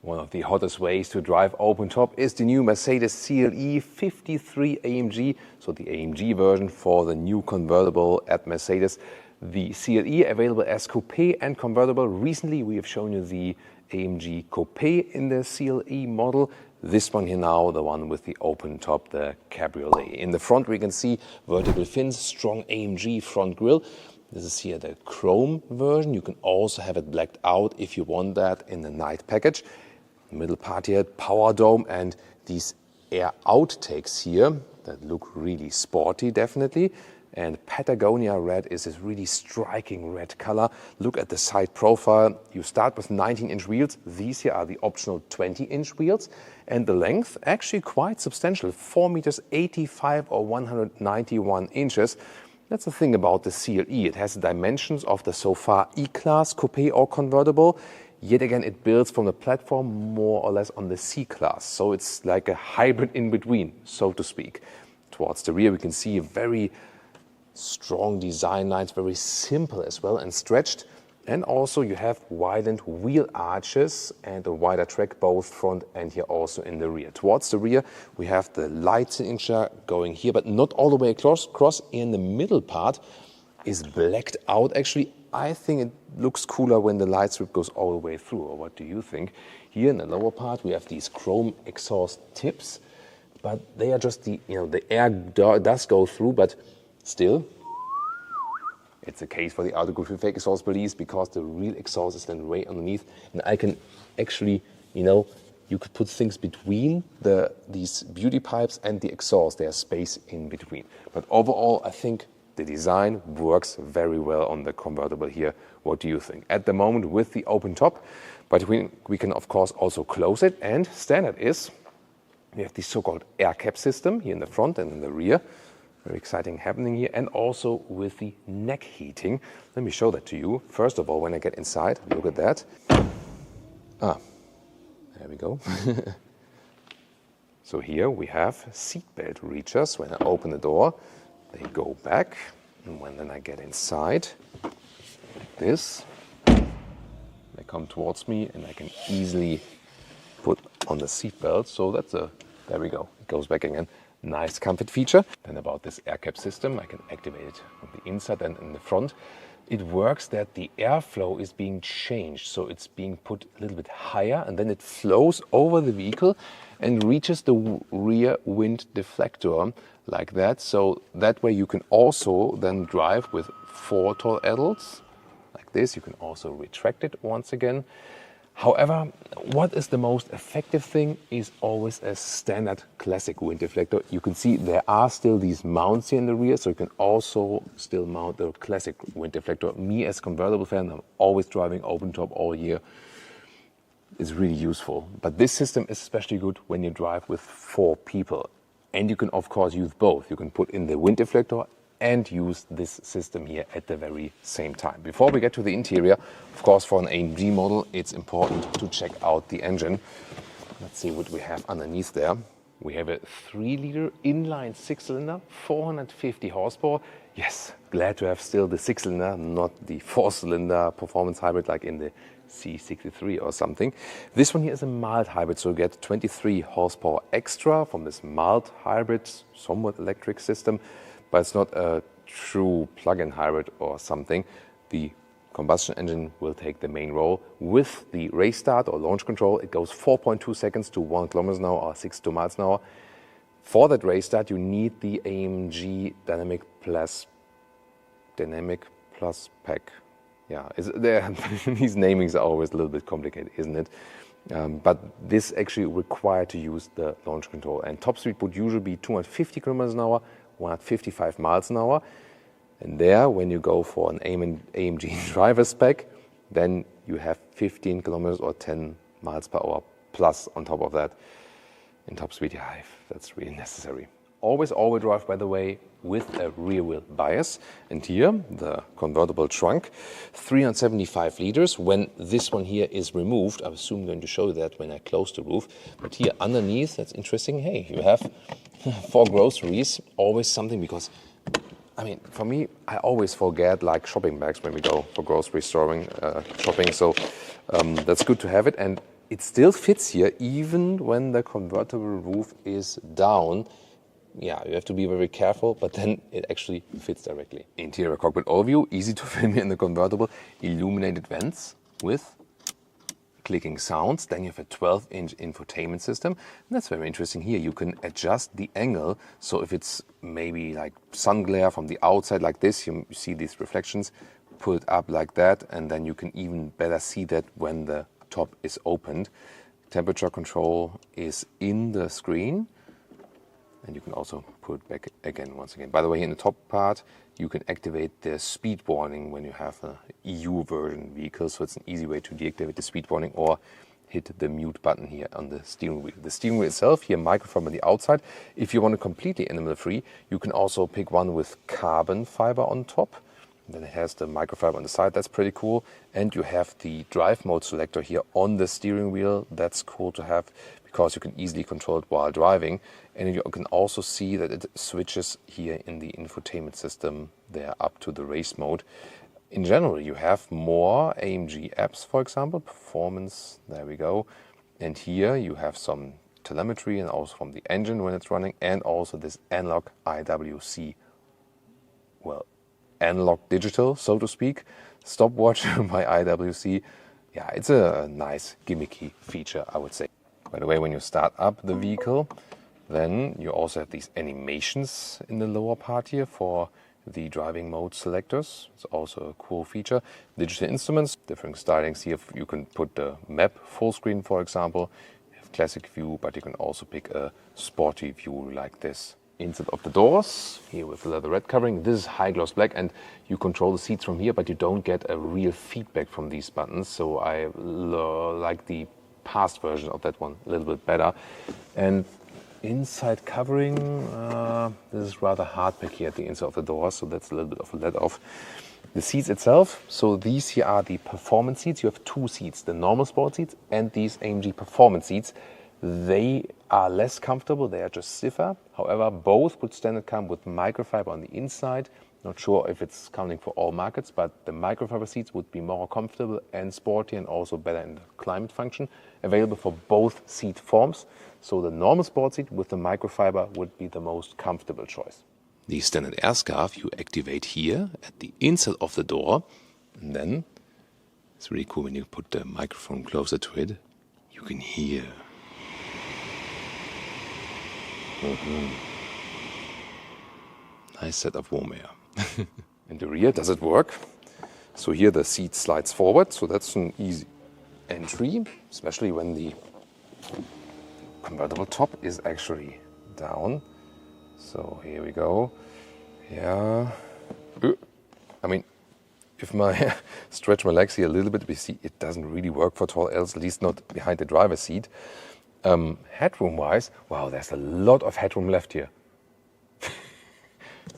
One of the hottest ways to drive open top is the new Mercedes CLE 53 AMG, so the AMG version for the new convertible at Mercedes. The CLE available as coupe and convertible. Recently we have shown you the AMG coupe in the CLE model. This one here now, the one with the open top, the cabriolet. In the front we can see vertical fins, strong AMG front grille. This is here the chrome version. You can also have it blacked out if you want that in the night package. Middle part here, power dome, and these air outtakes here that look really sporty, definitely. And Patagonia red is this really striking red color. Look at the side profile. You start with 19-inch wheels. These here are the optional 20-inch wheels. And the length, actually quite substantial, 4 meters 85 or 191 inches. That's the thing about the CLE. It has the dimensions of the so far E-Class, coupe or convertible. Yet again, it builds from the platform more or less on the C-Class. So it's like a hybrid in between, so to speak. Towards the rear, we can see a very strong design lines, very simple as well and stretched. And also you have widened wheel arches and a wider track, both front and here also in the rear. Towards the rear, we have the light signature going here, but not all the way across. In the middle part is blacked out. Actually, I think it looks cooler when the light strip goes all the way through. Or what do you think? Here in the lower part, we have these chrome exhaust tips, but they are just the air does go through, but still, it's a case for the autography fake exhaust release because the real exhaust is then way underneath. And I can actually, you could put things between these beauty pipes and the exhaust. There's space in between. But overall, I think the design works very well on the convertible here. What do you think? At the moment with the open top, but we can of course also close it. And standard is, we have the so-called air cap system here in the front and in the rear. Very exciting happening here, and also with the neck heating. Let me show that to you. First of all, when I get inside, look at that. There we go. So here we have seatbelt reachers. When I open the door, they go back. And when then I get inside, like this, they come towards me and I can easily put on the seatbelt. So there we go, it goes back again. Nice comfort feature. Then about this air cap system, I can activate it from the inside and in the front. It works that the airflow is being changed, so it's being put a little bit higher and then it flows over the vehicle and reaches the rear wind deflector like that. So that way you can also then drive with 4 tall adults like this. You can also retract it once again. However, what is the most effective thing is always a standard classic wind deflector. You can see there are still these mounts here in the rear, so you can also still mount the classic wind deflector. Me as convertible fan, I'm always driving open top all year. It's really useful. But this system is especially good when you drive with 4 people. And you can of course use both. You can put in the wind deflector and use this system here at the very same time. Before we get to the interior, of course for an AMG model, it's important to check out the engine. Let's see what we have underneath there. We have a 3-liter inline 6-cylinder, 450 horsepower. Yes, glad to have still the 6-cylinder, not the 4-cylinder performance hybrid like in the C63 or something. This one here is a mild hybrid, so you get 23 horsepower extra from this mild hybrid, somewhat electric system. But it's not a true plug-in hybrid or something. The combustion engine will take the main role. With the race start or launch control, it goes 4.2 seconds to 1 kilometers an hour or 62 miles an hour. For that race start, you need the AMG Dynamic Plus Pack. Yeah, these namings are always a little bit complicated, isn't it? But this actually required to use the launch control. And top speed would usually be 250 kilometers an hour, 155 miles an hour. And there, when you go for an AMG driver spec, then you have 15 kilometers or 10 miles per hour plus on top of that in top speed. Yeah, that's really necessary. Always all-wheel drive, by the way, with a rear-wheel bias. And here, the convertible trunk, 375 liters. When this one here is removed, I'm soon going to show you that when I close the roof. But here underneath, that's interesting. Hey, you have 4 groceries, always something, because I mean, for me, I always forget like shopping bags when we go for grocery shopping. So that's good to have it. And it still fits here even when the convertible roof is down. Yeah, you have to be very careful, but then it actually fits directly. Interior cockpit overview, easy to film here in the convertible. Illuminated vents with clicking sounds. Then you have a 12-inch infotainment system. And that's very interesting here. You can adjust the angle. So if it's maybe like sun glare from the outside like this, you see these reflections, put it up like that, and then you can even better see that when the top is opened. Temperature control is in the screen. And you can also put it back again once again. By the way, in the top part, you can activate the speed warning when you have an EU version vehicle. So it's an easy way to deactivate the speed warning or hit the mute button here on the steering wheel. The steering wheel itself, here microfiber on the outside. If you want it completely animal-free, you can also pick one with carbon fiber on top. Then it has the microfiber on the side. That's pretty cool. And you have the drive mode selector here on the steering wheel. That's cool to have because you can easily control it while driving. And you can also see that it switches here in the infotainment system there up to the race mode. In general, you have more AMG apps, for example, performance, there we go. And here you have some telemetry and also from the engine when it's running, and also this analog IWC, well, analog digital, so to speak, stopwatch by IWC. Yeah, it's a nice gimmicky feature, I would say. By the way, when you start up the vehicle, then you also have these animations in the lower part here for the driving mode selectors. It's also a cool feature. Digital instruments, different stylings here. You can put the map full screen, for example. You have classic view, but you can also pick a sporty view like this. Inside of the doors, here with the leather red covering, this is high gloss black, and you control the seats from here, but you don't get a real feedback from these buttons. So I like the past version of that one a little bit better. And inside covering, this is rather hard pack here at the inside of the door, so that's a little bit of a let off. The seats itself, so these here are the performance seats. You have two seats, the normal sport seats and these AMG performance seats. They are less comfortable, they are just stiffer. However, both would standard come with microfiber on the inside. Not sure if it's counting for all markets, but the microfiber seats would be more comfortable and sporty and also better in the climate function. Available for both seat forms. So the normal sport seat with the microfiber would be the most comfortable choice. The standard air scarf you activate here at the inside of the door. And then it's really cool when you put the microphone closer to it. You can hear. Nice set of warm air. In the rear, does it work? So here the seat slides forward, so that's an easy entry, especially when the convertible top is actually down. So here we go. Yeah. I mean, if I stretch my legs here a little bit, we see it doesn't really work for tall Ls, at least not behind the driver's seat. Headroom-wise, wow, there's a lot of headroom left here.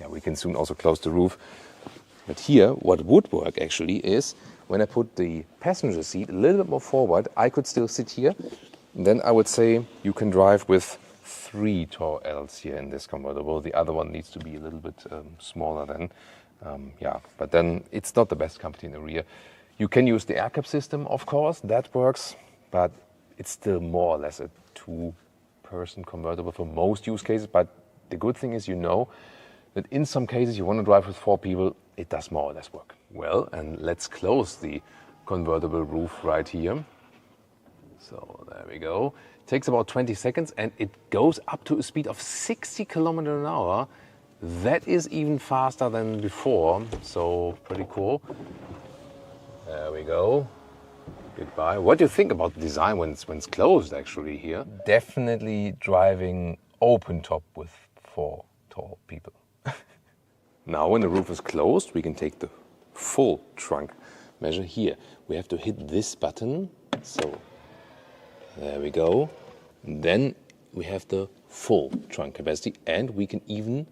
Yeah, we can soon also close the roof. But here, what would work actually is when I put the passenger seat a little bit more forward, I could still sit here. And then I would say you can drive with 3 tall Ls here in this convertible. The other one needs to be a little bit smaller then. Yeah, but then it's not the best comfort in the rear. You can use the air cap system, of course, that works, but it's still more or less a 2-person convertible for most use cases. But the good thing is, you know, that in some cases you want to drive with 4 people, it does more or less work. Well, and let's close the convertible roof right here. So there we go. It takes about 20 seconds and it goes up to a speed of 60 kilometers an hour. That is even faster than before, so pretty cool. There we go. Goodbye. What do you think about the design when it's closed actually here? Definitely driving open top with 4 tall people. Now when the roof is closed, we can take the full trunk measure here. We have to hit this button, so there we go. Then we have the full trunk capacity and we can even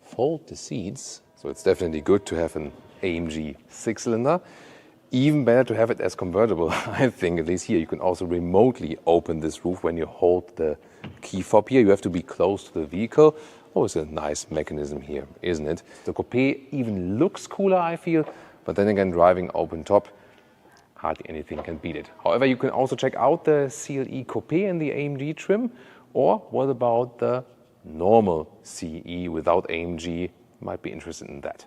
fold the seats. So it's definitely good to have an AMG 6-cylinder. Even better to have it as convertible, I think, at least here. You can also remotely open this roof when you hold the key fob here. You have to be close to the vehicle. Always a nice mechanism here, isn't it? The coupe even looks cooler, I feel, but then again, driving open top, hardly anything can beat it. However, you can also check out the CLE Coupé in the AMG trim, or what about the normal CE without AMG? You might be interested in that.